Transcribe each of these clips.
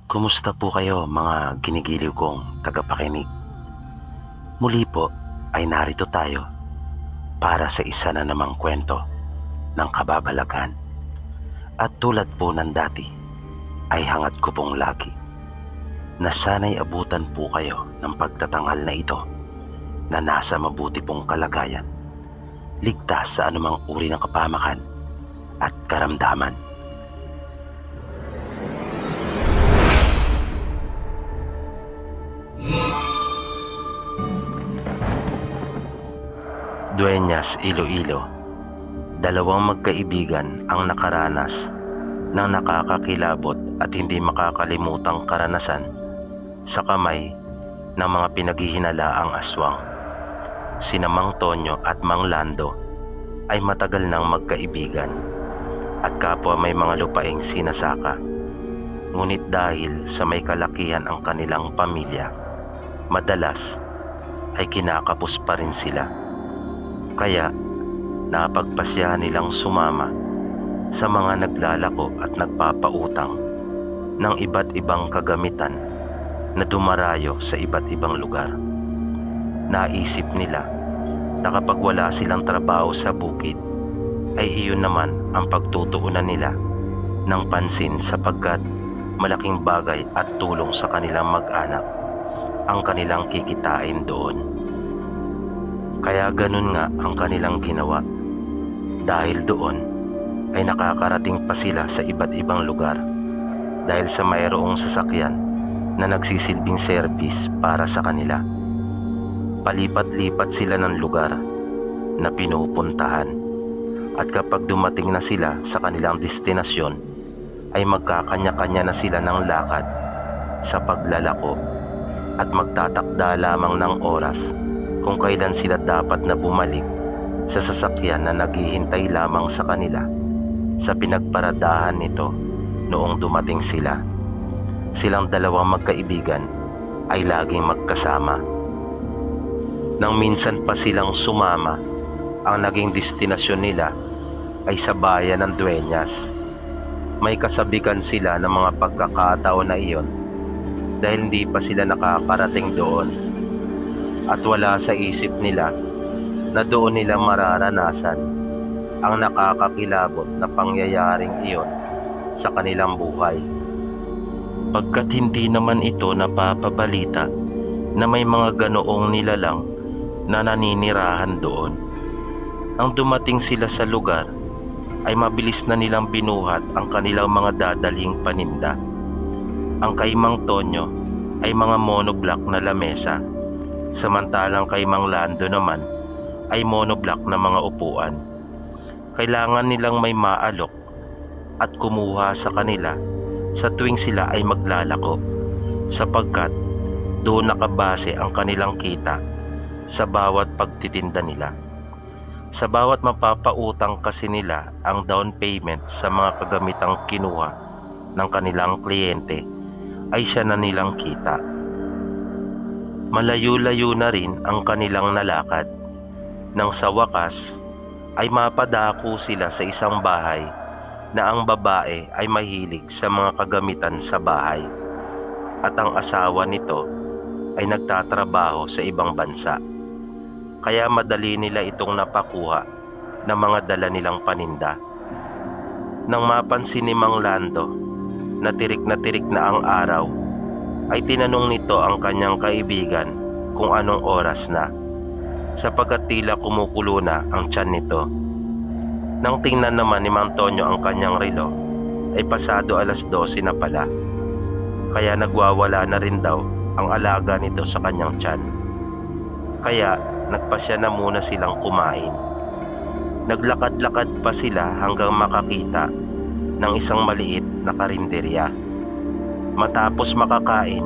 Kumusta po kayo mga ginigiliw kong tagapakinig? Muli po ay narito tayo para sa isa na namang kwento ng kababalaghan. At tulad po ng dati ay hangad ko pong lagi na sana'y abutan po kayo ng pagtatanghal na ito na nasa mabuti pong kalagayan, ligtas sa anumang uri ng kapamakan at karamdaman. Dueñas, Iloilo. Dalawang magkaibigan ang nakaranas ng nakakakilabot at hindi makakalimutang karanasan sa kamay ng mga pinaghihinalaang aswang. Sina Mang Tonyo at Mang Lando ay matagal nang magkaibigan at kapwa may mga lupaing sinasaka. Ngunit dahil sa may kalakihan ang kanilang pamilya, madalas ay kinakapos pa rin sila. Kaya napagpasya nilang sumama sa mga naglalako at nagpapautang ng iba't ibang kagamitan na dumarayo sa iba't ibang lugar. Naisip nila na kapag wala silang trabaho sa bukid ay iyon naman ang pagtutuunan nila ng pansin sapagkat malaking bagay at tulong sa kanilang mag-anak ang kanilang kikitain doon. Kaya ganun nga ang kanilang ginawa. Dahil doon ay nakakarating pa sila sa iba't ibang lugar dahil sa mayroong sasakyan na nagsisilbing service para sa kanila. Palipat-lipat sila ng lugar na pinupuntahan at kapag dumating na sila sa kanilang destinasyon ay magkakanya-kanya na sila ng lakad sa paglalako at magtatakda lamang ng oras kung kailan sila dapat na bumalik sa sasakyan na naghihintay lamang sa kanila sa pinagparadahan nito noong dumating sila. Silang dalawang magkaibigan ay laging magkasama. Nang minsan pa silang sumama, ang naging destinasyon nila ay sa bayan ng Dueñas. May kasabikan sila ng mga pagkakataon na iyon dahil hindi pa sila nakakarating doon. At wala sa isip nila na doon nila mararanasan ang nakakakilabot na pangyayaring iyon sa kanilang buhay. Pagkat hindi naman ito napapabalita na may mga ganoong nilalang na naninirahan doon. Ang dumating sila sa lugar ay mabilis na nilang binuhat ang kanilang mga dadalhing paninda. Ang kay Mang Tonyo ay mga monoblock na lamesa, samantalang kay Mang Lando naman ay monoblock na mga upuan. Kailangan nilang may maalok at kumuha sa kanila sa tuwing sila ay maglalako sapagkat doon nakabase ang kanilang kita sa bawat pagtitinda nila. Sa bawat mapapautang kasi nila ang down payment sa mga kagamitang kinuha ng kanilang kliyente ay siya na nilang kita. Malayo-layo na rin ang kanilang nalakad nang sa wakas ay mapadako sila sa isang bahay na ang babae ay mahilig sa mga kagamitan sa bahay at ang asawa nito ay nagtatrabaho sa ibang bansa. Kaya madali nila itong napakuha ng mga dala nilang paninda. Nang mapansin ni Mang Lando na tirik na ang araw, ay tinanong nito ang kanyang kaibigan kung anong oras na, sapagkat tila kumukulo na ang tiyan nito. Nang tingnan naman ni Mang Tonyo ang kanyang relo, ay pasado 12:00 na pala, kaya nagwawala na rin daw ang alaga nito sa kanyang tiyan. Kaya nagpasya na muna silang kumain. Naglakad-lakad pa sila hanggang makakita ng isang maliit na karinderya. Matapos makakain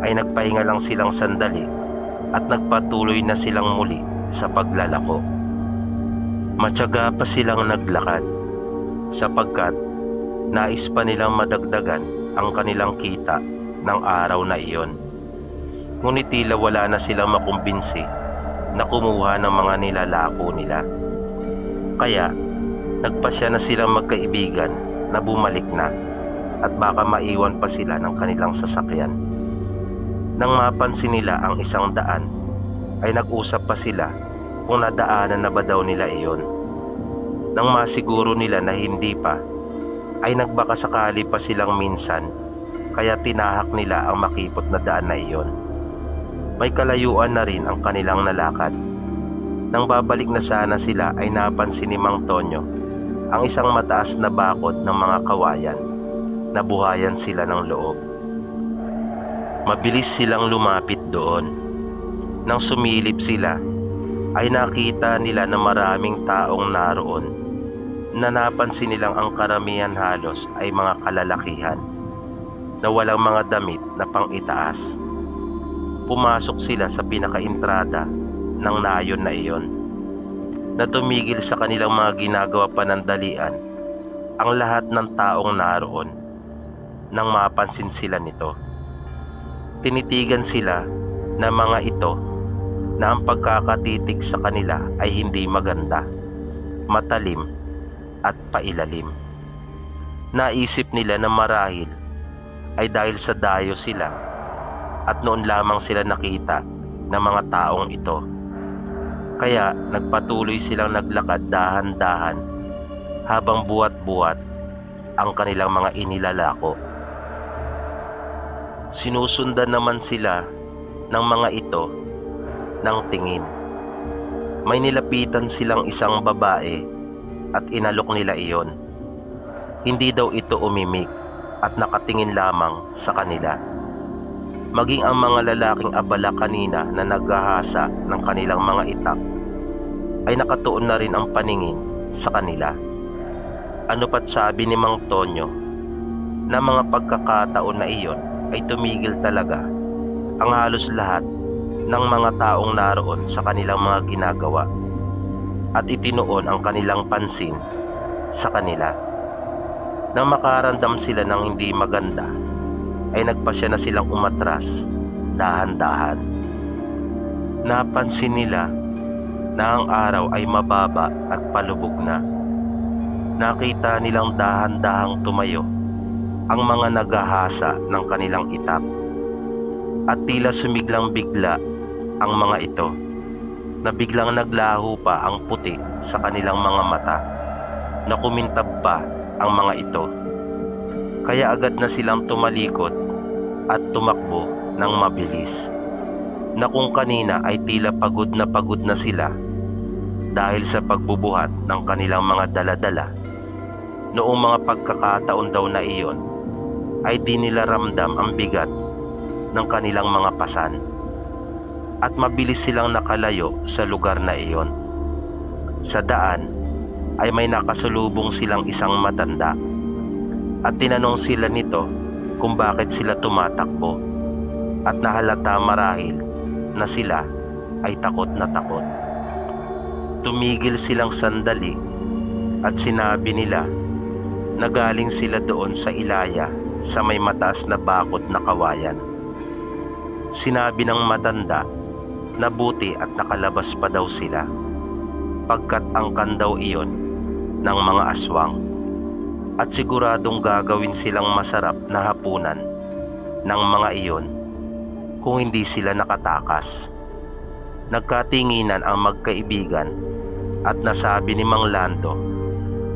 ay nagpahinga lang silang sandali at nagpatuloy na silang muli sa paglalako. Matyaga pa silang naglakad sapagkat nais pa nilang madagdagan ang kanilang kita ng araw na iyon. Ngunit tila wala na silang makumbinsi na kumuha ng mga nilalako nila. Kaya nagpasya na silang magkaibigan na bumalik na at baka maiwan pa sila ng kanilang sasakyan. Nang mapansin nila ang isang daan, ay nag-usap pa sila kung nadaanan na ba daw nila iyon. Nang masiguro nila na hindi pa, ay nagbaka sakali pa silang minsan, kaya tinahak nila ang makipot na daan na iyon. May kalayuan na rin ang kanilang nalakad. Nang babalik na sana sila ay napansin ni Mang Tonyo ang isang mataas na bakod ng mga kawayan. Nabuhayan sila ng loob. Mabilis silang lumapit doon. Nang sumilip sila, ay nakita nila na maraming taong naroon, na napansin nilang ang karamihan halos ay mga kalalakihan na walang mga damit na pang-itaas. Pumasok sila sa pinakaentrada ng nayon na iyon, na tumigil sa kanilang mga ginagawa panandalian ang lahat ng taong naroon. Nang mapansin sila nito, tinitigan sila ng mga ito na ang pagkakatitig sa kanila ay hindi maganda, matalim at pailalim. Naisip nila na marahil ay dahil sa dayo sila at noon lamang sila nakita ng mga taong ito. Kaya nagpatuloy silang naglakad dahan-dahan habang buwat-buwat ang kanilang mga inilalako. Sinusundan naman sila ng mga ito ng tingin. May nilapitan silang isang babae at inalok nila iyon. Hindi daw ito umimik at nakatingin lamang sa kanila. Maging ang mga lalaking abala kanina na naghahasa ng kanilang mga itak ay nakatuon na rin ang paningin sa kanila. Ano pat sabi ni Mang Tonyo na mga pagkakataon na iyon ay tumigil talaga ang halos lahat ng mga taong naroon sa kanilang mga ginagawa at itinuon ang kanilang pansin sa kanila. Nang makaramdam sila ng hindi maganda, ay nagpasya na silang umatras dahan-dahan. Napansin nila na ang araw ay mababa at palubog na. Nakita nilang dahan-dahang tumayo ang mga naghahasa ng kanilang itak at tila sumiglang bigla ang mga ito, na biglang naglaho pa ang puti sa kanilang mga mata, na kumintab pa ang mga ito. Kaya agad na silang tumalikod at tumakbo ng mabilis, na kung kanina ay tila pagod na sila dahil sa pagbubuhat ng kanilang mga daladala. Noong mga pagkakataon daw na iyon ay di nila ramdam ang bigat ng kanilang mga pasan at mabilis silang nakalayo sa lugar na iyon. Sa daan ay may nakasalubong silang isang matanda at tinanong sila nito kung bakit sila tumatakbo, at nahalata marahil na sila ay takot na takot. Tumigil silang sandali at sinabi nila na galing sila doon sa Ilaya sa may mataas na bakod na kawayan. Sinabi ng matanda na buti at nakalabas pa daw sila, pagkat angkan daw iyon ng mga aswang, at siguradong gagawin silang masarap na hapunan ng mga iyon kung hindi sila nakatakas. Nagkatinginan ang magkaibigan at nasabi ni Mang Lando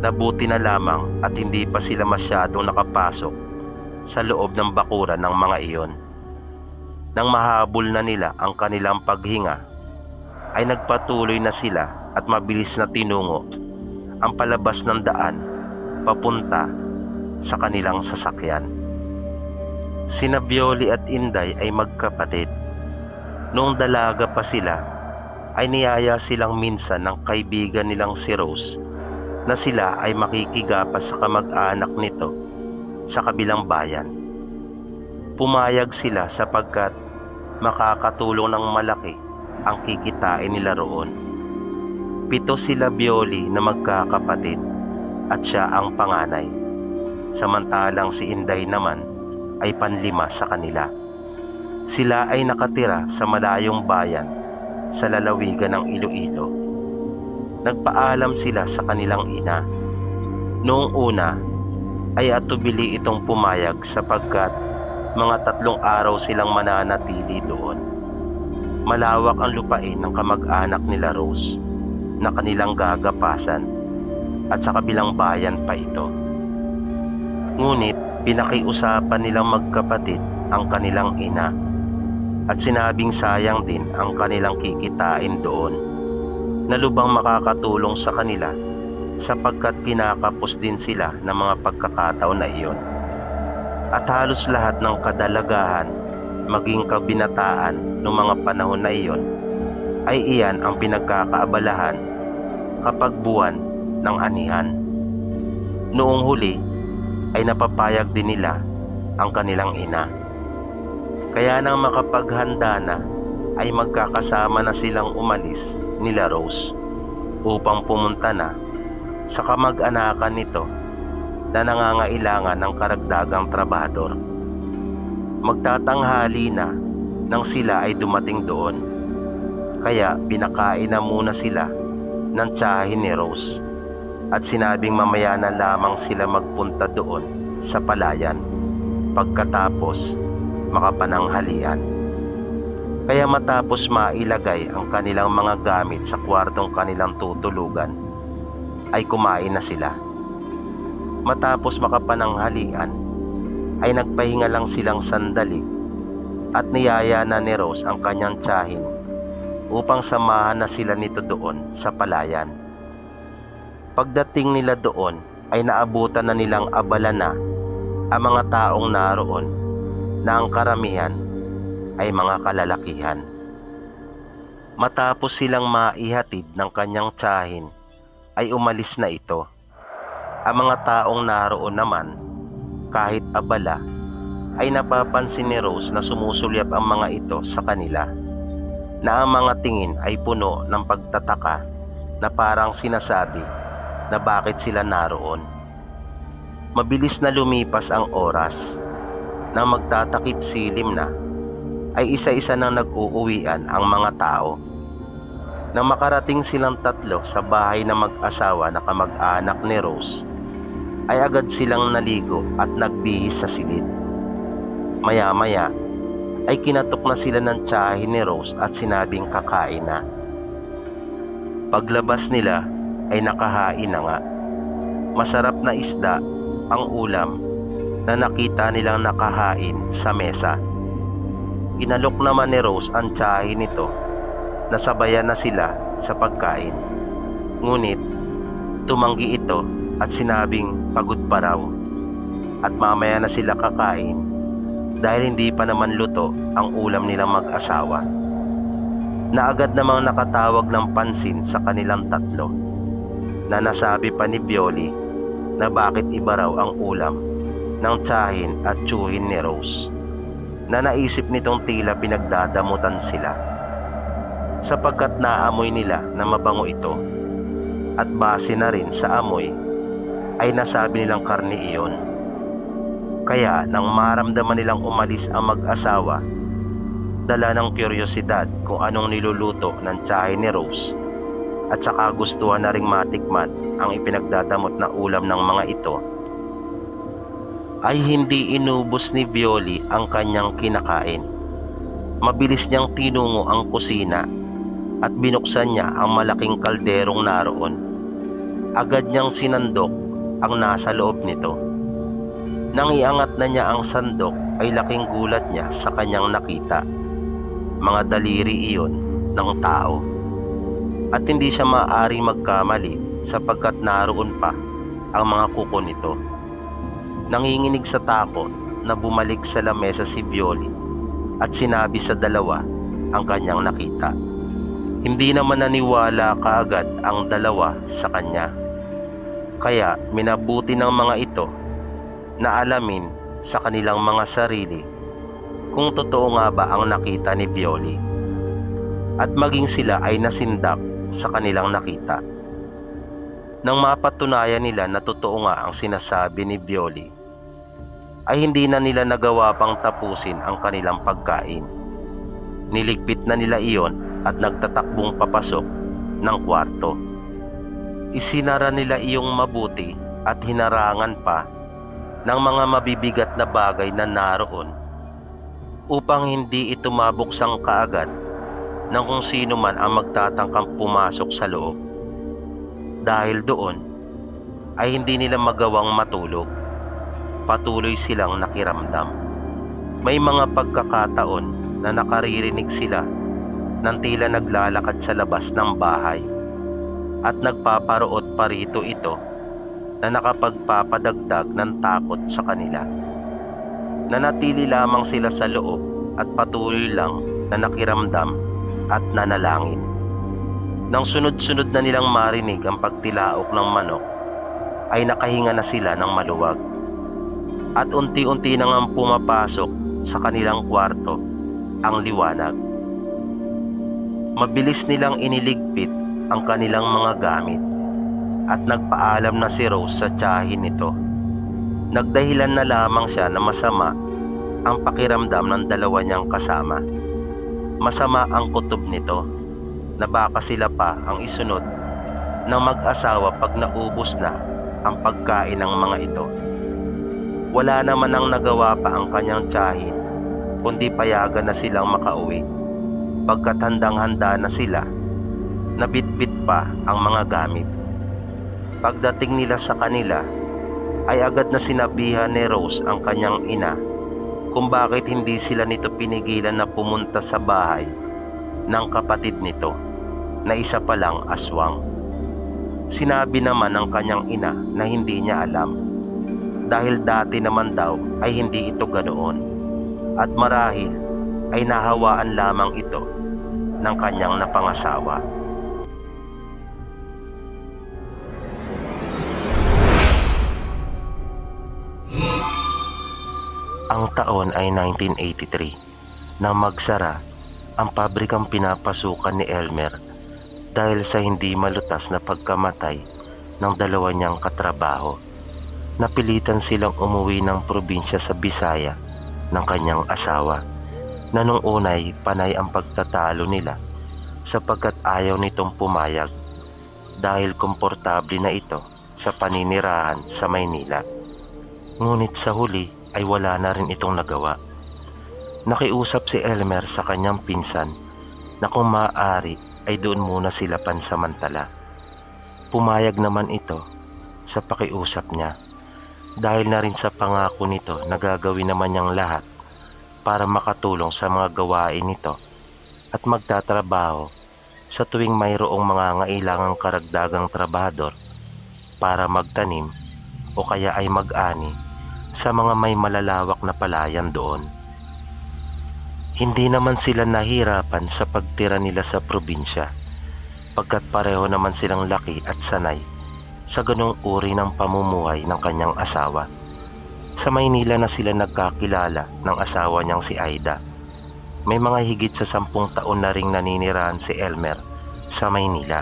na buti na lamang at hindi pa sila masyadong nakapasok sa loob ng bakuran ng mga iyon. Nang mahabol na nila ang kanilang paghinga, ay nagpatuloy na sila at mabilis na tinungo ang palabas ng daan papunta sa kanilang sasakyan. Sina Bioli at Inday ay magkapatid. Noong dalaga pa sila, ay niyaya silang minsan ng kaibigan nilang si Rose na sila ay makikigapas sa kamag-anak nito sa kabilang bayan. Pumayag sila sapagkat makakatulong ng malaki ang kikitain nila roon. 7 sila Bioli na magkakapatid at siya ang panganay, samantalang si Inday naman ay panlima sa kanila. Sila ay nakatira sa malayong bayan sa lalawigan ng Iloilo. Nagpaalam sila sa kanilang ina. Noong una ay atubili itong pumayag sapagkat mga 3 araw silang mananatili doon. Malawak ang lupain ng kamag-anak nila Rose na kanilang gagapasan at sa kabilang bayan pa ito. Ngunit pinakiusapan nilang magkapatid ang kanilang ina at sinabing sayang din ang kanilang kikitain doon na lubang makakatulong sa kanila sapagkat kinakapos din sila ng mga pagkakataon na iyon. At halos lahat ng kadalagahan maging kabinataan ng mga panahon na iyon ay iyan ang pinagkakaabalahan kapag buwan ng anihan. Noong huli ay napapayag din nila ang kanilang ina. Kaya nang makapaghanda na ay magkakasama na silang umalis nila Rose upang pumunta na sa kamag-anakan nito na nangangailangan ng karagdagang trabahador. Magtatanghali na nang sila ay dumating doon, kaya pinakain na muna sila ng tiyahin ni Rose at sinabing mamaya na lamang sila magpunta doon sa palayan pagkatapos makapananghalian. Kaya matapos mailagay ang kanilang mga gamit sa kwartong kanilang tutulugan ay kumain na sila. Matapos makapananghalian ay nagpahinga lang silang sandali at niyaya na ni Rose ang kanyang tiyahin upang samahan na sila nito doon sa palayan. Pagdating nila doon ay naabutan na nilang abala na ang mga taong naroon na ang karamihan ay mga kalalakihan. Matapos silang maihatid ng kanyang tiyahin ay umalis na ito. Ang mga taong naroon naman, kahit abala, ay napapansin ni Rose na sumusulyap ang mga ito sa kanila, na ang mga tingin ay puno ng pagtataka na parang sinasabi na bakit sila naroon. Mabilis na lumipas ang oras. Nang magtatakip silim na, ay isa-isa nang nag-uuwian ang mga tao. Nang makarating silang 3 sa bahay na mag-asawa na kamag-anak ni Rose, ay agad silang naligo at nagbihis sa silid. Maya-maya ay kinatok na sila ng tiyahin ni Rose at sinabing kakain na. Paglabas nila ay nakahain na nga. Masarap na isda ang ulam na nakita nilang nakahain sa mesa. Inalok naman ni Rose ang tiyahin nito na sabayan na sila sa pagkain. Ngunit tumanggi ito at sinabing pagod pa raw at mamaya na sila kakain dahil hindi pa naman luto ang ulam nilang mag-asawa, na agad namang nakatawag ng pansin sa kanilang 3 na nasabi pa ni Violi na bakit iba raw ang ulam ng tiyahin at tiyuhin ni Rose, na naisip nitong tila pinagdadamutan sila sapagkat naamoy nila na mabango ito at base na rin sa amoy ay nasabi nilang karne iyon. Kaya nang maramdaman nilang umalis ang mag-asawa, dala ng kuryosidad kung anong niluluto ng tiyahin ni Rose at saka gustuhan na ring matikman ang ipinagdadamot na ulam ng mga ito, ay hindi inubos ni Violi ang kanyang kinakain. Mabilis niyang tinungo ang kusina at binuksan niya ang malaking kalderong naroon. Agad niyang sinandok ang nasa loob nito. Nang iangat na niya ang sandok ay laking gulat niya sa kanyang nakita. Mga daliri iyon ng tao. At hindi siya maaaring magkamali sapagkat naroon pa ang mga kuko nito. Nanginginig sa takot na bumalik sa lamesa si Violi at sinabi sa dalawa ang kanyang nakita. Hindi naman naniwala kaagad ang dalawa sa kanya. Kaya minabuti ng mga ito na alamin sa kanilang mga sarili kung totoo nga ba ang nakita ni Violi at maging sila ay nasindak sa kanilang nakita. Nang mapatunayan nila na totoo nga ang sinasabi ni Violi, ay hindi na nila nagawa pang tapusin ang kanilang pagkain. Niligpit na nila iyon at nagtatakbong papasok ng kwarto. Isinara nila iyong mabuti at hinarangan pa ng mga mabibigat na bagay na naroon upang hindi ito mabuksang kaagad ng kung sino man ang magtatangkang pumasok sa loob. Dahil doon ay hindi nila magawang matulog. Patuloy silang nakiramdam. May mga pagkakataon na nakaririnig sila ng tila naglalakad sa labas ng bahay at nagpaparoot pa rito ito na nakapagpapadagdag ng takot sa kanila. Nanatili lamang sila sa loob at patuloy lang na nakiramdam at nanalangin. Nang sunod-sunod na nilang marinig ang pagtilaok ng manok, ay nakahinga na sila ng maluwag. At unti-unti na ngang pumapasok sa kanilang kwarto ang liwanag. Mabilis nilang iniligpit ang kanilang mga gamit at nagpaalam na si Rose sa tiyahin nito. Nagdahilan na lamang siya na masama ang pakiramdam ng dalawa niyang kasama. Masama ang kutob nito na baka sila pa ang isunod ng mag-asawa pag naubos na ang pagkain ng mga ito. Wala naman ang nagawa pa ang kanyang tiyahin kundi payagan na silang makauwi. Pagkat handang-handa na sila, nabitbit pa ang mga gamit. Pagdating nila sa kanila, ay agad na sinabihan ni Rose ang kanyang ina kung bakit hindi sila nito pinigilan na pumunta sa bahay ng kapatid nito na isa palang aswang. Sinabi naman ng kanyang ina na hindi niya alam dahil dati naman daw ay hindi ito ganoon at marahil ay nahawaan lamang ito ng kanyang napangasawa. Ang taon ay 1983 nang magsara ang pabrikang pinapasukan ni Elmer dahil sa hindi malutas na pagkamatay ng dalawa niyang katrabaho. Napilitan silang umuwi ng probinsya sa Bisaya ng kanyang asawa na nung unay panay ang pagtatalo nila sapagkat ayaw nitong pumayag dahil komportable na ito sa paninirahan sa Maynila. Ngunit sa huli ay wala na rin itong nagawa. Nakiusap si Elmer sa kanyang pinsan na kung maaari ay doon muna sila pansamantala. Pumayag naman ito sa pakiusap niya dahil na rin sa pangako nito na gagawin naman niyang lahat para makatulong sa mga gawain nito at magtatrabaho sa tuwing mayroong mga ngailangang karagdagang trabahador para magtanim o kaya ay mag-ani sa mga may malalawak na palayan doon. Hindi naman sila nahirapan sa pagtira nila sa probinsya pagkat pareho naman silang laki at sanay sa ganong uri ng pamumuhay ng kanyang asawa. Sa Maynila na sila nagkakilala ng asawa niyang si Aida. May mga higit sa 10 taon na ring naninirahan si Elmer sa Maynila.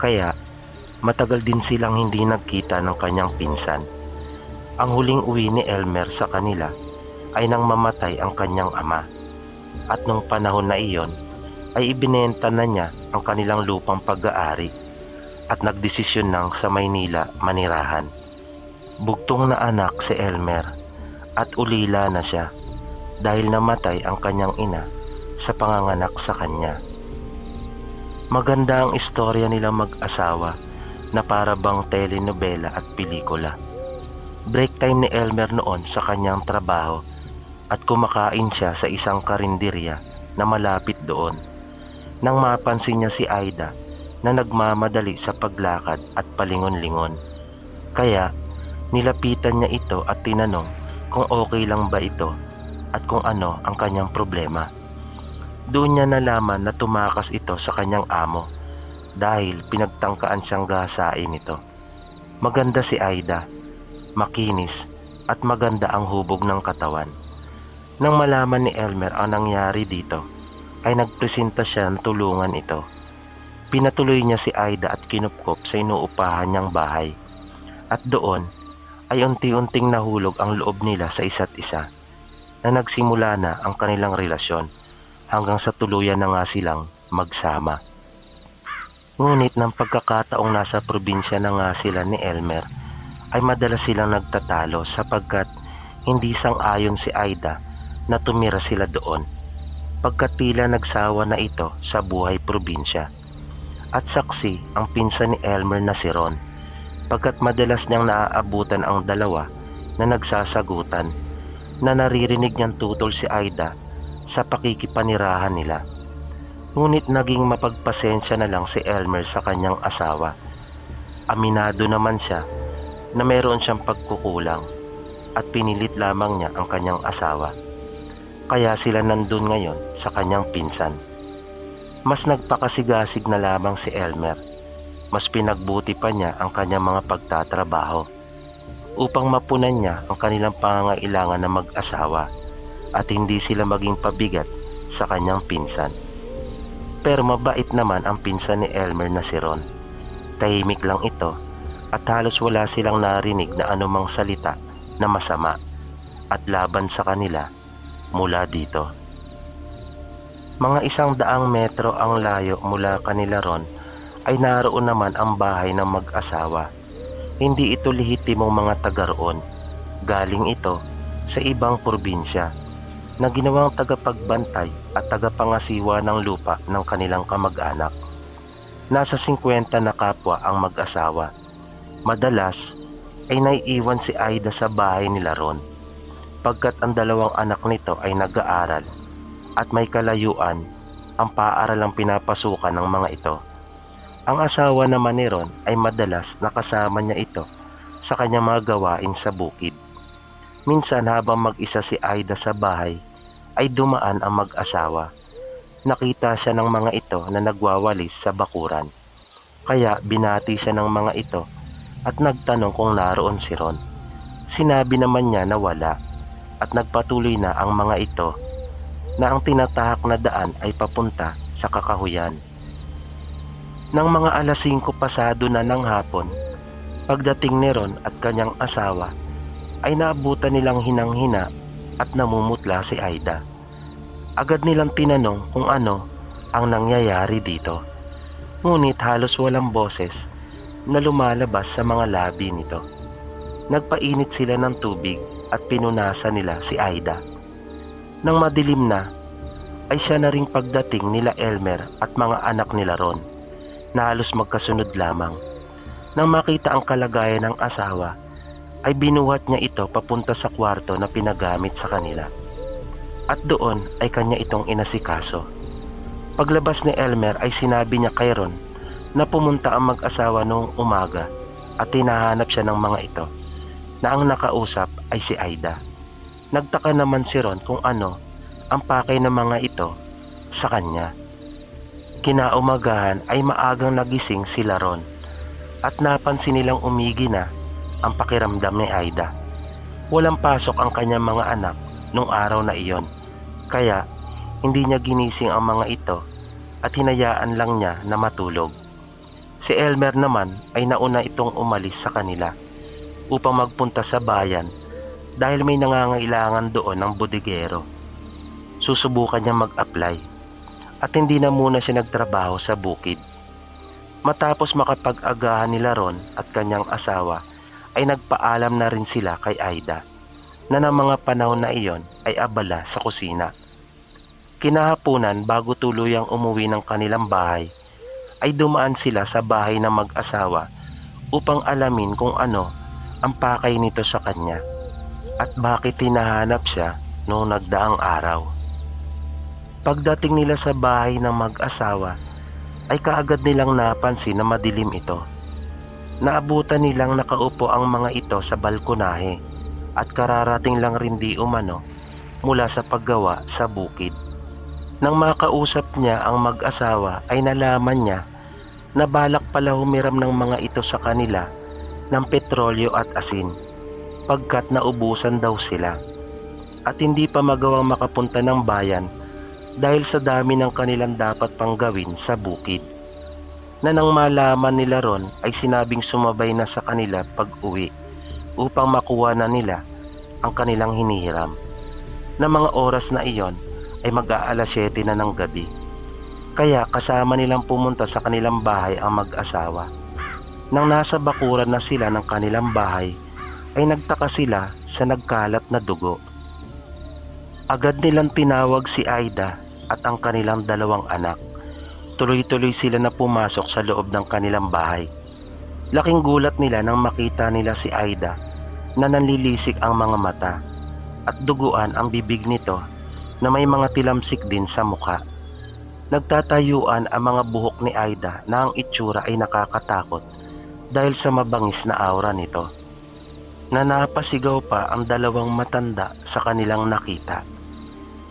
Kaya matagal din silang hindi nagkita ng kanyang pinsan. Ang huling uwi ni Elmer sa kanila ay nang mamatay ang kanyang ama. At nung panahon na iyon ay ibinenta na niya ang kanilang lupang pag-aari at nagdesisyon nang sa Maynila manirahan. Bugtong na anak si Elmer at ulila na siya dahil namatay ang kanyang ina sa panganganak sa kanya. Maganda ang istorya nilang mag-asawa na para bang telenovela at pelikula. Break time ni Elmer noon sa kanyang trabaho at kumakain siya sa isang karinderya na malapit doon nang mapansin niya si Aida na nagmamadali sa paglakad at palingon-lingon. Kaya nilapitan niya ito at tinanong kung okay lang ba ito at kung ano ang kanyang problema. Doon niya nalaman na tumakas ito sa kanyang amo dahil pinagtangkaan siyang gahasain ito. Maganda si Aida, makinis at maganda ang hubog ng katawan. Nang malaman ni Elmer ang nangyari dito, ay nagpresenta siya ng tulungan ito. Pinatuloy niya si Aida at kinupkop sa inuupahan niyang bahay. At doon ay unti-unting nahulog ang loob nila sa isa't isa na nagsimula na ang kanilang relasyon hanggang sa tuluyan na nga silang magsama. Ngunit ng pagkakataong nasa probinsya na nga sila ni Elmer, ay madalas silang nagtatalo sapagkat hindi sang-ayon si Aida na tumira sila doon, pagkat tila nagsawa na ito sa buhay probinsya. At saksi ang pinsan ni Elmer na si Ron, pagkat madalas niyang naaabutan ang dalawa na nagsasagutan, na naririnig niyang tutol si Aida sa pakikipanirahan nila. Ngunit naging mapagpasensya na lang si Elmer sa kanyang asawa. Aminado naman siya na meron siyang pagkukulang at pinilit lamang niya ang kanyang asawa. Kaya sila nandun ngayon sa kanyang pinsan. Mas nagpakasigasig na lamang si Elmer. Mas pinagbuti pa niya ang kanyang mga pagtatrabaho upang mapunan niya ang kanilang pangangailangan na mag-asawa at hindi sila maging pabigat sa kanyang pinsan. Pero mabait naman ang pinsan ni Elmer na si Ron. Tahimik lang ito at halos wala silang narinig na anumang salita na masama at laban sa kanila mula dito. Mga 100 metro ang layo mula kanila Ron ay naroon naman ang bahay ng mag-asawa. Hindi ito lehitimong mga taga roon. Galing ito sa ibang probinsya na ginawang tagapagbantay at tagapangasiwa ng lupa ng kanilang kamag-anak. Nasa 50 na kapwa ang mag-asawa. Madalas ay naiiwan si Aida sa bahay nila Ron, pagkat ang dalawang anak nito ay nag-aaral at may kalayuan ang paaralang pinapasukan ng mga ito. Ang asawa naman ni Ron ay madalas nakasama niya ito sa kanyang mga gawain sa bukid. Minsan habang mag-isa si Aida sa bahay ay dumaan ang mag-asawa. Nakita siya ng mga ito na nagwawalis sa bakuran. Kaya binati siya ng mga ito at nagtanong kung naroon si Ron. Sinabi naman niya na wala at nagpatuloy na ang mga ito na ang tinatahak na daan ay papunta sa Kakahuyan. Nang mga 5:00 pasado na ng hapon, pagdating ni Ron at kanyang asawa ay naabutan nilang hinang-hina at namumutla si Aida. Agad nilang tinanong kung ano ang nangyayari dito. Ngunit halos walang boses na lumalabas sa mga labi nito. Nagpainit sila ng tubig at pinunasan nila si Aida. Nang madilim na, ay siya na ring pagdating nila Elmer at mga anak nila Ron na halos magkasunod lamang. Nang makita ang kalagayan ng asawa, ay binuhat niya ito papunta sa kwarto na pinagamit sa kanila. At doon ay kanya itong inasikaso. Paglabas ni Elmer ay sinabi niya kay Ron na pumunta ang mag-asawa noong umaga at hinahanap siya ng mga ito, na ang nakausap ay si Aida. Nagtaka naman si Ron kung ano ang pakay ng mga ito sa kanya. Kinaumagahan ay maagang nagising sila Ron at napansin nilang umigi na ang pakiramdam ni Aida. Walang pasok ang kanyang mga anak nung araw na iyon, kaya hindi niya ginising ang mga ito at hinayaan lang niya na matulog. Si Elmer naman ay nauna itong umalis sa kanila upang magpunta sa bayan dahil may nangangailangan doon ng bodegero. Susubukan niya mag-apply at hindi na muna siya nagtrabaho sa bukid. Matapos makapag-agahan nila Ron at kanyang asawa ay nagpaalam na rin sila kay Aida na ng mga panahon na iyon ay abala sa kusina. Kinahapunan bago tuluyang umuwi ng kanilang bahay ay dumaan sila sa bahay ng mag-asawa upang alamin kung ano ang pakay nito sa kanya at bakit hinahanap siya noong nagdaang araw. Pagdating nila sa bahay ng mag-asawa ay kaagad nilang napansin na madilim ito. Naabutan nilang nakaupo ang mga ito sa balkonahe at kararating lang rin di umano mula sa paggawa sa bukid. Nang makausap niya ang mag-asawa ay nalaman niya na balak pala humiram ng mga ito sa kanila ng petrolyo at asin pagkat naubusan daw sila at hindi pa magawang makapunta ng bayan dahil sa dami ng kanilang dapat pang gawin sa bukid. Na nang malaman nila Ron ay sinabing sumabay na sa kanila pag-uwi upang makuha na nila ang kanilang hinihiram. Na mga oras na iyon ay mag-aalas 7 na ng gabi. Kaya kasama nilang pumunta sa kanilang bahay ang mag-asawa. Nang nasa bakuran na sila ng kanilang bahay, ay nagtaka sila sa nagkalat na dugo. Agad nilang tinawag si Aida at ang kanilang dalawang anak. Tuloy-tuloy sila na pumasok sa loob ng kanilang bahay. Laking gulat nila nang makita nila si Aida na nanlilisik ang mga mata at duguan ang bibig nito na may mga tilamsik din sa mukha. Nagtatayuan ang mga buhok ni Aida na ang itsura ay nakakatakot dahil sa mabangis na aura nito. Napasigaw pa ang dalawang matanda sa kanilang nakita.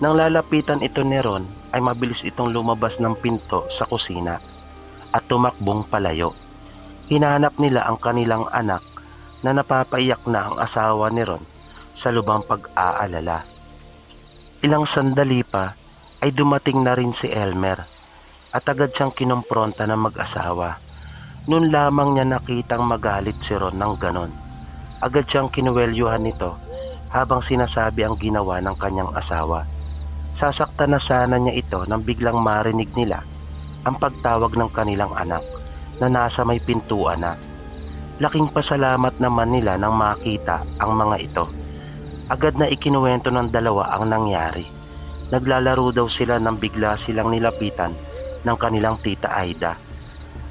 Nang lalapitan ito ni Ron ay mabilis itong lumabas ng pinto sa kusina at tumakbong palayo. Hinahanap nila ang kanilang anak na napapaiyak na ang asawa ni Ron sa lubhang pag-aalala. Ilang sandali pa ay dumating na rin si Elmer at agad siyang kinumpronta ng mag-asawa. Noon lamang niya nakitang magalit si Ron ng ganon. Agad siyang kinuwelyuhan nito habang sinasabi ang ginawa ng kanyang asawa. Sasaktan na sana niya ito nang biglang marinig nila ang pagtawag ng kanilang anak na nasa may pintuan na. Laking pasalamat naman nila nang makita ang mga ito. Agad na ikinuwento ng dalawa ang nangyari. Naglalaro daw sila nang bigla silang nilapitan ng kanilang tita Aida.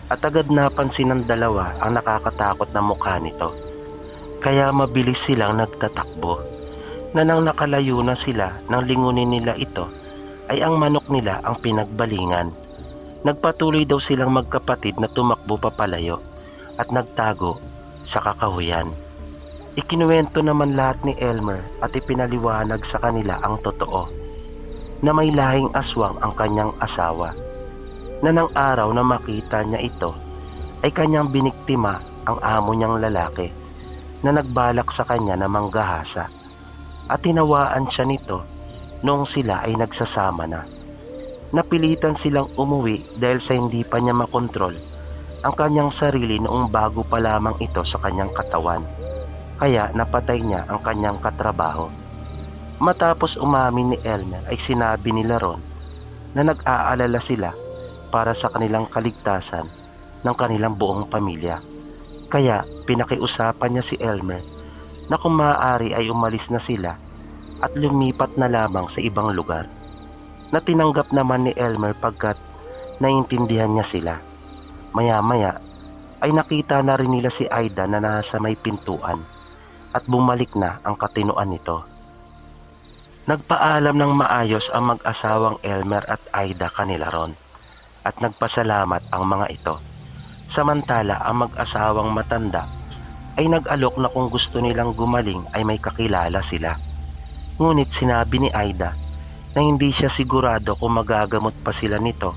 At agad napansin ng dalawa ang nakakatakot na mukha nito. Kaya mabilis silang nagtatakbo. Nang nakalayo na sila nang lingunin nila ito ay ang manok nila ang pinagbalingan. Nagpatuloy daw silang magkapatid na tumakbo papalayo at nagtago sa kakahuyan. Ikinuwento naman lahat ni Elmer at ipinaliwanag sa kanila ang totoo na may lahing aswang ang kanyang asawa, na nang araw na makita niya ito ay kanyang biniktima ang amo niyang lalaki na nagbalak sa kanya na manggahasa at tinawaan siya nito noong sila ay nagsasama na. Napilitan silang umuwi dahil sa hindi pa niya makontrol ang kanyang sarili noong bago pa lamang ito sa kanyang katawan, kaya napatay niya ang kanyang katrabaho. Matapos umamin ni Elmer ay sinabi nila Ron na nag-aalala sila para sa kanilang kaligtasan ng kanilang buong pamilya. Kaya pinakiusapan niya si Elmer na kung maaari ay umalis na sila at lumipat na lamang sa ibang lugar. Na tinanggap naman ni Elmer pagkat naiintindihan niya sila. Maya-maya ay nakita na rin nila si Aida na nasa may pintuan at bumalik na ang katinoan nito. Nagpaalam ng maayos ang mag-asawang Elmer at Aida kanila Ron at nagpasalamat ang mga ito. Samantala ang mag-asawang matanda ay nag-alok na kung gusto nilang gumaling ay may kakilala sila. Ngunit sinabi ni Aida na hindi siya sigurado kung magagamot pa sila nito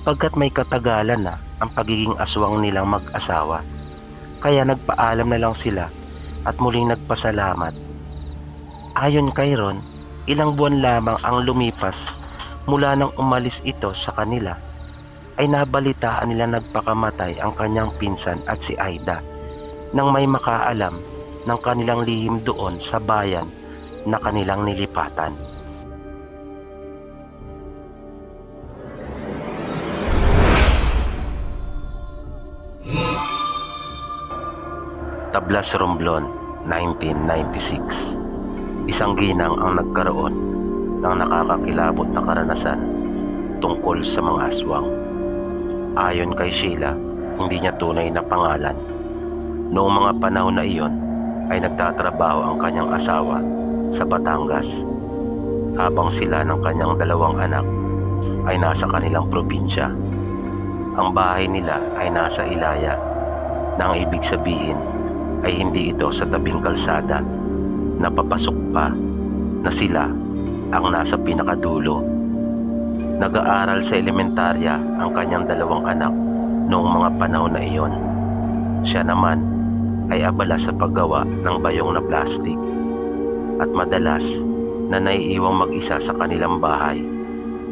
pagkat may katagalan na ang pagiging aswang nilang mag-asawa. Kaya nagpaalam na lang sila at muling nagpasalamat. Ayon kay Ron, ilang buwan lamang ang lumipas mula nang umalis ito sa kanila ay nabalitaan nila nagpakamatay ang kanyang pinsan at si Aida nang may makaalam ng kanilang lihim doon sa bayan na kanilang nilipatan. Tablas Romblon, 1996. Isang ginang ang nagkaroon ng nakakakilabot na karanasan tungkol sa mga aswang. Ayon kay Sheila, hindi niya tunay na pangalan. Noong mga panahon na iyon ay nagtatrabaho ang kanyang asawa sa Batangas habang sila ng kanyang dalawang anak ay nasa kanilang probinsya. Ang bahay nila ay nasa Ilaya, na ang ibig sabihin ay hindi ito sa tabing kalsada. Napapasok pa na sila ang nasa pinakadulo. Nag-aaral sa elementarya ang kanyang dalawang anak noong mga panahon na iyon. Siya naman ay abala sa paggawa ng bayong na plastik at madalas na naiiwang mag-isa sa kanilang bahay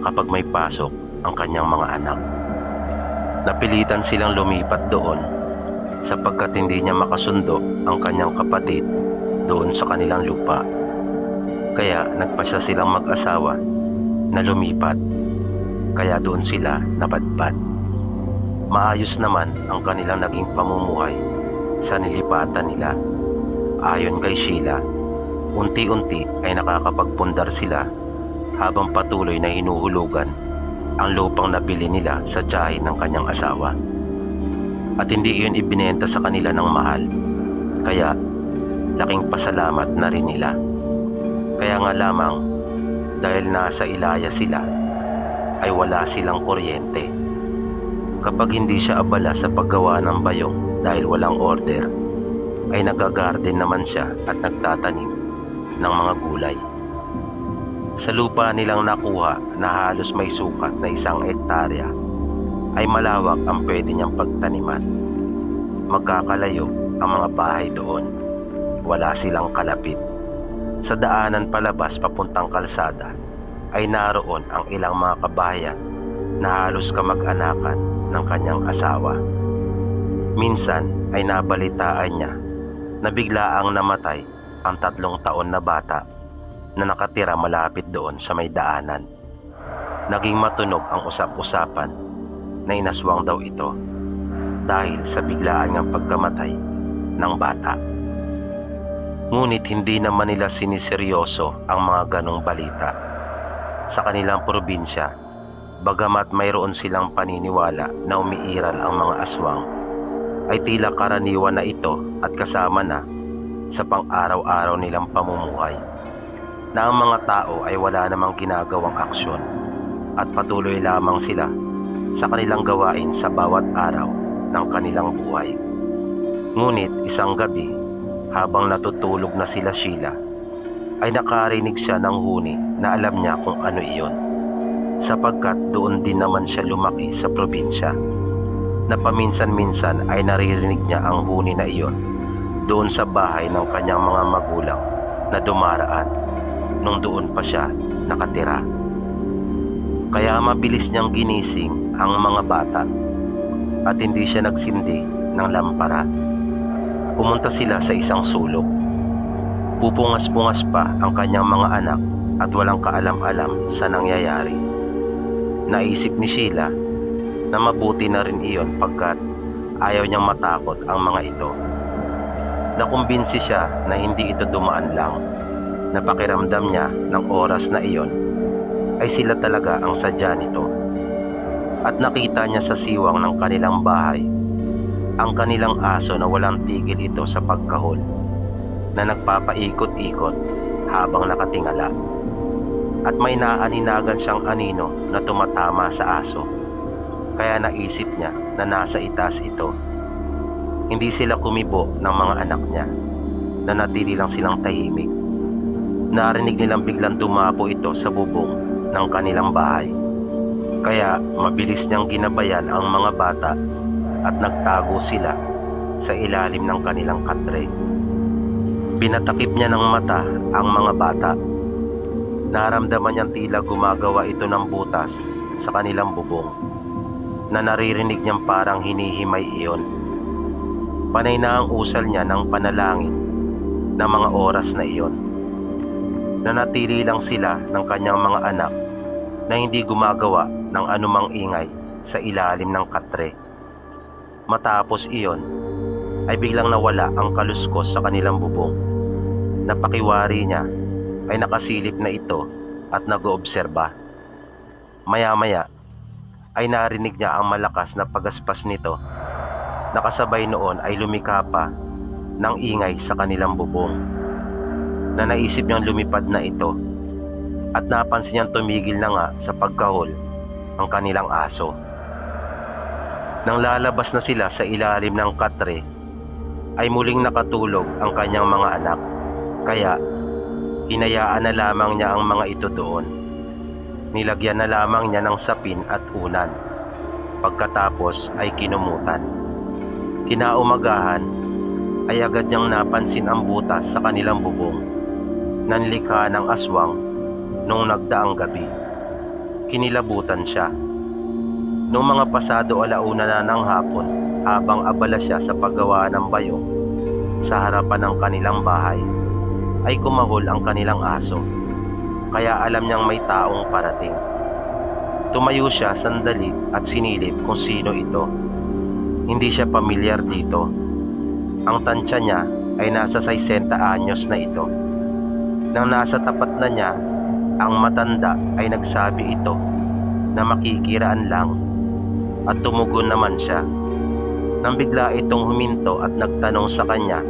kapag may pasok ang kanyang mga anak. Napilitan silang lumipat doon sapagkat hindi niya makasundo ang kanyang kapatid doon sa kanilang lupa. Kaya nagpasya silang mag-asawa na lumipat, kaya doon sila napadpad. Maayos naman ang kanilang naging pamumuhay sa nilipatan nila. Ayon kay Sheila, unti-unti ay nakakapagpundar sila habang patuloy na hinuhulugan ang lupang nabili nila sa tiyahin ng kanyang asawa. At hindi iyon ibinenta sa kanila ng mahal, kaya laking pasalamat na rin nila. Kaya nga lamang dahil nasa Ilaya sila ay wala silang kuryente. Kapag hindi siya abala sa paggawa ng bayong dahil walang order, ay nagagarden naman siya at nagtatanim ng mga gulay. Sa lupa nilang nakuha na halos may sukat na 1 hektarya, ay malawak ang pwede niyang pagtaniman. Magkakalayo ang mga bahay doon. Wala silang kalapit. Sa daanan palabas papuntang kalsada ay naroon ang ilang mga kabayan na halos kamag-anakan ng kanyang asawa. Minsan ay nabalitaan niya na biglaang namatay ang 3 taon na bata na nakatira malapit doon sa may daanan. Naging matunog ang usap-usapan na inaswang daw ito dahil sa biglaan ng pagkamatay ng bata. Ngunit hindi naman nila siniseryoso ang mga ganong balita. Sa kanilang probinsya, bagamat mayroon silang paniniwala na umiiral ang mga aswang, ay tila karaniwan na ito at kasama na sa pang-araw-araw nilang pamumuhay, na ang mga tao ay wala namang ginagawang aksyon at patuloy lamang sila sa kanilang gawain sa bawat araw ng kanilang buhay. Ngunit isang gabi, habang natutulog na sila Sheila, ay nakarinig siya ng huni na alam niya kung ano iyon, sapagkat doon din naman siya lumaki sa probinsya, na paminsan-minsan ay naririnig niya ang huni na iyon doon sa bahay ng kanyang mga magulang na dumaraan nung doon pa siya nakatira. Kaya mabilis niyang ginising ang mga bata at hindi siya nagsindi ng lampara. Pumunta sila sa isang sulok. Pupungas-pungas pa ang kanyang mga anak at walang kaalam-alam sa nangyayari. Naisip ni Sheila na mabuti na rin iyon pagkat ayaw niyang matakot ang mga ito. Nakumbinsi siya na hindi ito dumaan lang. Napakiramdam niya ng oras na iyon ay sila talaga ang sadya nito. At nakita niya sa siwang ng kanilang bahay ang kanilang aso na walang tigil ito sa pagkahol, na nagpapaikot-ikot habang nakatingala. At may naaninagan siyang anino na tumatama sa aso, kaya naisip niya na nasa itaas ito. Hindi sila kumibo ng mga anak niya, na natili lang silang tahimik. Narinig nilang biglang dumapo ito sa bubong ng kanilang bahay, kaya mabilis niyang ginabayan ang mga bata at nagtago sila sa ilalim ng kanilang katre. Pinatakip niya ng mata ang mga bata. Naramdaman niyang tila gumagawa ito ng butas sa kanilang bubong, na naririnig niyang parang hinihimay iyon. Panay na ang usal niya ng panalangin na mga oras na iyon. Nanatili lang sila ng kanyang mga anak na hindi gumagawa ng anumang ingay sa ilalim ng katre. Matapos iyon, ay biglang nawala ang kaluskos sa kanilang bubong. Napakiwari niya ay nakasilip na ito at nag-oobserba. Maya-maya ay narinig niya ang malakas na pagaspas nito. Nakasabay noon ay lumika pa ng ingay sa kanilang bubong, na naisip niyang lumipad na ito, at napansin niyang tumigil na nga sa pagkahol ang kanilang aso. Nang lalabas na sila sa ilalim ng katre, ay muling nakatulog ang kanyang mga anak, kaya hinayaan na lamang niya ang mga ito doon. Nilagyan na lamang niya ng sapin at unan. Pagkatapos ay kinumutan. Kinaumagahan ay agad niyang napansin ang butas sa kanilang bubong, nanlikha ng aswang nung nagdaang gabi. Kinilabutan siya. Noong mga pasado 1:00 na ng hapon, habang abala siya sa paggawa ng bayong sa harapan ng kanilang bahay, ay kumahol ang kanilang aso, kaya alam niyang may taong parating. Tumayo siya sandali at sinilip kung sino ito, Hindi siya pamilyar dito. Ang tansya niya ay nasa 60 anyos na ito. Nang nasa tapat na niya, ang matanda ay nagsabi ito na makikiraan lang at tumugon naman siya. Nang bigla itong huminto at nagtanong sa kanya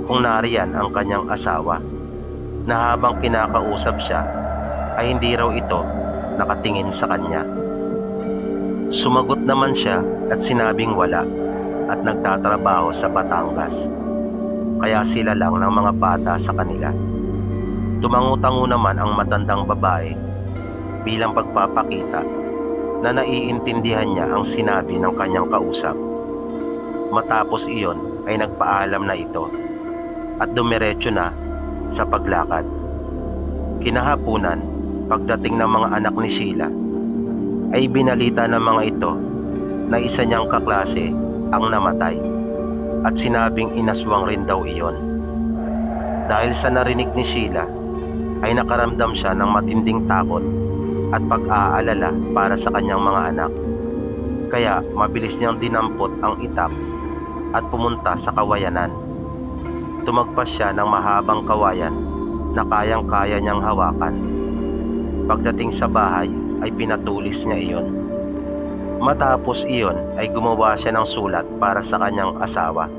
kung nariyan ang kanyang asawa, na habang kinakausap siya ay hindi raw ito nakatingin sa kanya. Sumagot naman siya at sinabing wala at nagtatrabaho sa Batangas, kaya sila lang ng mga bata sa kanila. Tumango-tango naman ang matandang babae bilang pagpapakita na naiintindihan niya ang sinabi ng kanyang kausap. Matapos iyon ay nagpaalam na ito at dumiretso na sa paglakad. Kinahapunan, pagdating ng mga anak ni Sheila, ay binalita ng mga ito na isa niyang kaklase ang namatay at sinabing inaswang rin daw iyon. Dahil sa narinig ni Sheila, ay nakaramdam siya ng matinding takot at pag-aalala para sa kanyang mga anak. Kaya mabilis niyang dinampot ang itak at pumunta sa kawayanan. Tumagpas siya ng mahabang kawayan na kayang-kaya niyang hawakan. Pagdating sa bahay ay pinatulis niya iyon. Matapos iyon ay gumawa siya ng sulat para sa kanyang asawa.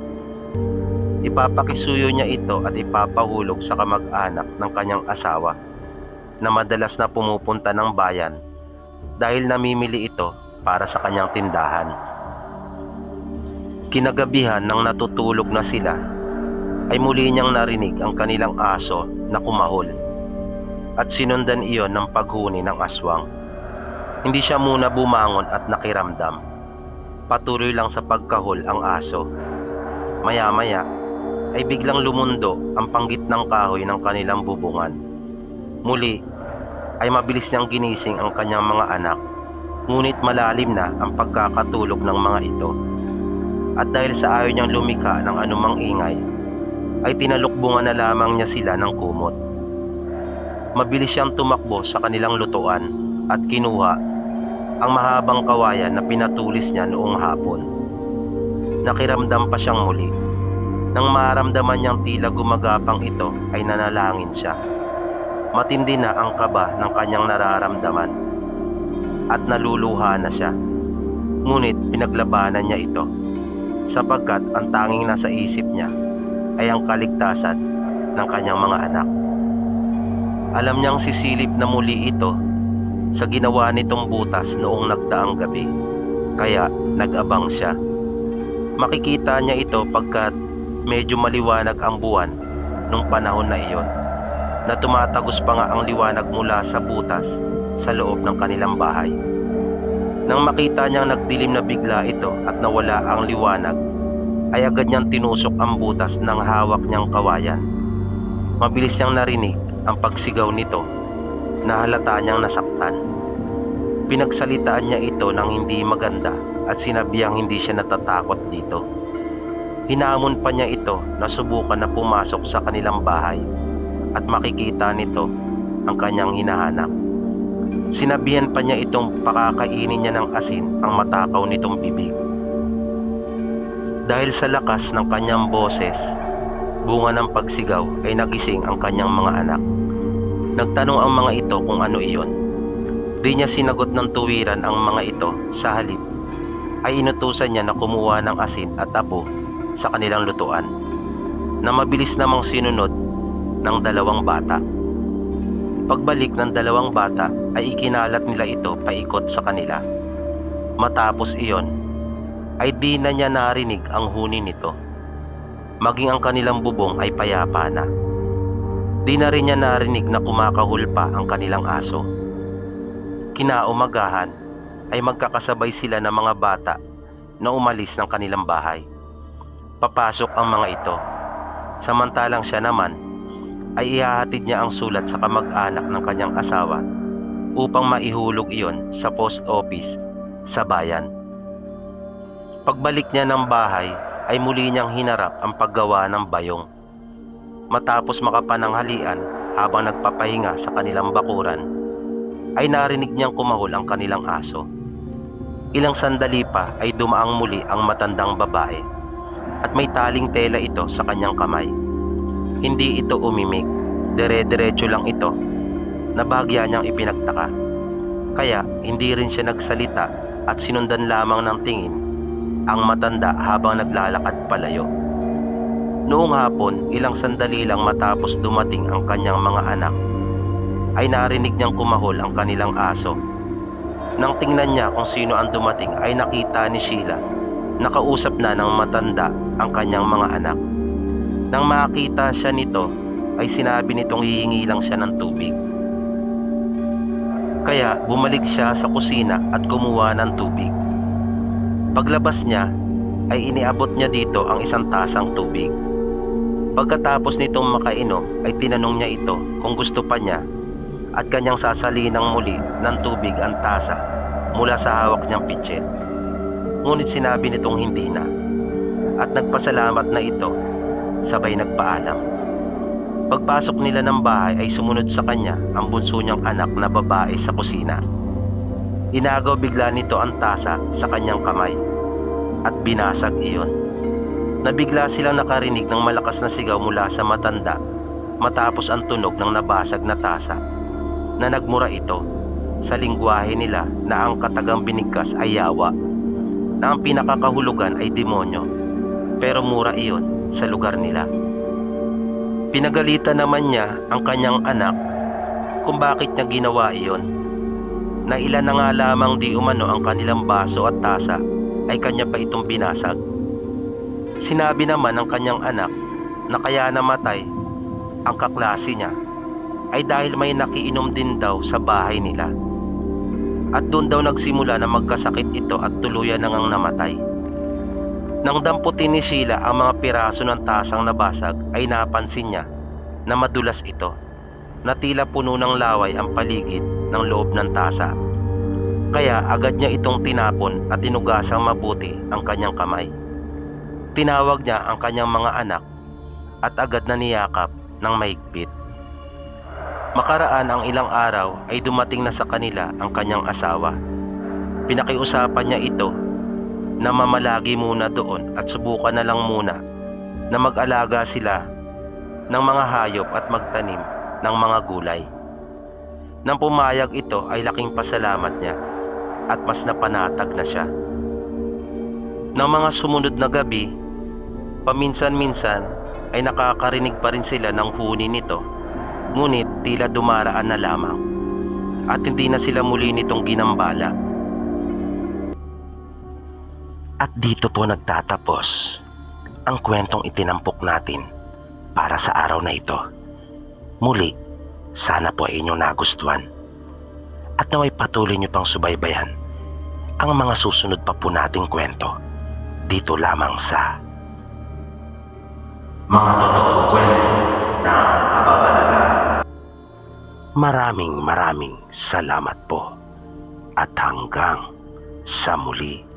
Ipapakisuyo niya ito at ipapahulog sa kamag-anak ng kanyang asawa na madalas na pumupunta ng bayan dahil namimili ito para sa kanyang tindahan. Kinagabihan nang natutulog na sila ay muli niyang narinig ang kanilang aso na kumahol at sinundan iyon ng paghuni ng aswang. Hindi siya muna bumangon at nakiramdam. Patuloy lang sa pagkahol ang aso. Maya-maya ay biglang lumundo ang panggit ng kahoy ng kanilang bubungan. Muli ay mabilis niyang ginising ang kanyang mga anak, ngunit malalim na ang pagkakatulog ng mga ito. At dahil sa ayaw niyang lumika ng anumang ingay, ay tinalukbungan na lamang niya sila ng kumot. Mabilis siyang tumakbo sa kanilang lutuan at kinuha ang mahabang kawayan na pinatulis niya noong hapon. Nakiramdam pa siyang muli. Nang maramdaman niyang tila gumagapang ito ay nanalangin siya. Matindi na ang kaba ng kanyang nararamdaman at naluluha na siya. Ngunit pinaglabanan niya ito sapagkat ang tanging nasa isip niya ay ang kaligtasan ng kanyang mga anak. Alam niyang sisilip na muli ito sa ginawa nitong butas noong nagdaang gabi, kaya nag-abang siya. Makikita niya ito pagkat medyo maliwanag ang buwan nung panahon na iyon, na tumatagos pa nga ang liwanag mula sa butas sa loob ng kanilang bahay. Nang makita niyang nagdilim na bigla ito at nawala ang liwanag, ay agad niyang tinusok ang butas ng hawak niyang kawayan. Mabilis niyang narinig ang pagsigaw nito na halata niyang nasaktan. Pinagsalitaan niya ito ng hindi maganda at sinabihang hindi siya natatakot dito. Hinamon pa niya ito na subukan na pumasok sa kanilang bahay at makikita nito ang kanyang hinahanap. Sinabihan pa niya itong pakakainin niya ng asin ang matakaw nitong bibig. Dahil sa lakas ng kanyang boses, bunga ng pagsigaw ay nagising ang kanyang mga anak. Nagtanong ang mga ito kung ano iyon. Di niya sinagot ng tuwiran ang mga ito. Sa halip ay inutusan niya na kumuha ng asin at apo sa kanilang lutuan, na mabilis namang sinunod ng dalawang bata. Pagbalik ng dalawang bata ay ikinalat nila ito paikot sa kanila. Matapos iyon ay di na niya narinig ang huni nito. Maging ang kanilang bubong ay payapa na. Di na rin niya narinig na kumakahul pa ang kanilang aso. Kinaumagahan ay magkakasabay sila ng mga bata na umalis ng kanilang bahay. Papasok ang mga ito. Samantalang siya naman ay ihahatid niya ang sulat sa kamag-anak ng kanyang asawa upang maihulog iyon sa post office sa bayan. Pagbalik niya ng bahay ay muli niyang hinarap ang paggawa ng bayong. Matapos makapananghalian habang nagpapahinga sa kanilang bakuran, ay narinig niyang kumahol ang kanilang aso. Ilang sandali pa ay dumaang muli ang matandang babae at may taling tela ito sa kanyang kamay. Hindi ito umimik, dire-diretso lang ito na bahagya niyang ipinagtaka. Kaya hindi rin siya nagsalita at sinundan lamang ng tingin ang matanda habang naglalakad palayo. Noong hapon, ilang sandali lang matapos dumating ang kanyang mga anak, ay narinig niyang kumahol ang kanilang aso. Nang tingnan niya kung sino ang dumating ay nakita ni Sheila na kausap na ng matanda ang kanyang mga anak. Nang makita siya nito ay sinabi nitong hihingi lang siya ng tubig. Kaya bumalik siya sa kusina at kumuha ng tubig. Paglabas niya ay iniabot niya dito ang isang tasang tubig. Pagkatapos nitong makainom ay tinanong niya ito kung gusto pa niya at kanyang sasalinang muli ng tubig ang tasa mula sa hawak niyang pitset. Ngunit sinabi nitong hindi na at nagpasalamat na ito, sabay nagpaalam. Pagpasok nila ng bahay ay sumunod sa kanya ang bunso niyang anak na babae sa kusina. Inagaw bigla nito ang tasa sa kanyang kamay at binasag iyon. Nabigla silang nakarinig ng malakas na sigaw mula sa matanda matapos ang tunog ng nabasag na tasa, na nagmura ito sa lingwahe nila na ang katagang binigkas ay yawa, na ang pinakakahulugan ay demonyo, pero mura iyon sa lugar nila. Pinagalitan naman niya ang kanyang anak kung bakit niya ginawa iyon, na ilan na nga lamang di umano ang kanilang baso at tasa ay kanya pa itong binasag. Sinabi naman ng kanyang anak na kaya namatay ang kaklase niya ay dahil may nakiinom din daw sa bahay nila. At doon daw nagsimula na magkasakit ito at tuluyan na ngang namatay. Nang damputin ni Sheila ang mga piraso ng tasang nabasag ay napansin niya na madulas ito, na tila puno ng laway ang paligid ng loob ng tasa. Kaya agad niya itong tinapon at tinugasang mabuti ang kanyang kamay. Tinawag niya ang kanyang mga anak at agad na niyakap ng mahigpit. Makaraan ang ilang araw ay dumating na sa kanila ang kanyang asawa. Pinakiusapan niya ito na mamalagi muna doon at subukan na lang muna na mag-alaga sila ng mga hayop at magtanim ng mga gulay. Nang pumayag ito ay laking pasalamat niya at mas napanatag na siya. Nang mga sumunod na gabi, paminsan-minsan ay nakakarinig pa rin sila ng huni nito, ngunit tila dumaraan na lamang at hindi na sila muli nitong ginambala. At dito po nagtatapos ang kwentong itinampok natin para sa araw na ito. Muli, sana po ay inyong nagustuhan at naway patuloy nyo pang subaybayan ang mga susunod pa po nating kwento dito lamang sa Mga Totoong Kwento ng Kababalagan. Maraming salamat po at hanggang sa muli.